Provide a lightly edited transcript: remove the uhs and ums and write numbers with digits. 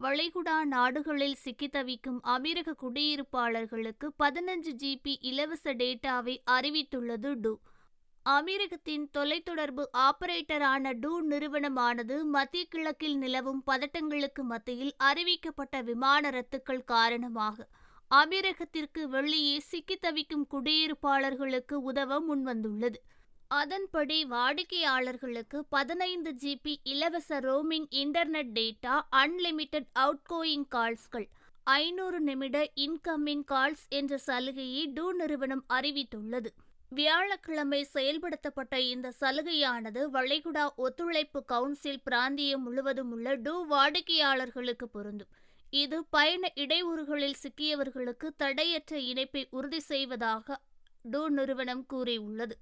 வளைகுடா நாடுகளில் சிக்கி தவிக்கும் அமீரக குடியிருப்பாளர்களுக்கு 15 ஜிபி இலவச டேட்டாவை அறிவித்துள்ளது டூ. அமீரகத்தின் தொலைத்தொடர்பு ஆபரேட்டரான டூ நிறுவனமானது மத்திய கிழக்கில் நிலவும் பதட்டங்களுக்கு மத்தியில் அறிவிக்கப்பட்ட விமான ரத்துக்கள் காரணமாக அமீரகத்திற்கு வெளியே சிக்கி தவிக்கும் குடியிருப்பாளர்களுக்கு உதவ முன்வந்துள்ளது. அதன்படி வாடிக்கையாளர்களுக்கு 15 ஜிபி இலவச roaming internet data, unlimited outgoing கால்ஸ்கள், 500 நிமிட இன்கமிங் கால்ஸ் என்ற சலுகையை டூ நிறுவனம் அறிவித்துள்ளது. வியாழக்கிழமை செயல்படுத்தப்பட்ட இந்த சலுகையானது வளைகுடா ஒத்துழைப்பு கவுன்சில் பிராந்தியம் முழுவதும் உள்ள டூ வாடிக்கையாளர்களுக்கு பொருந்தும். இது பயண இடையூறுகளில் சிக்கியவர்களுக்கு தடையற்ற இணைப்பை உறுதி செய்வதாக டூ நிறுவனம் கூறியுள்ளது.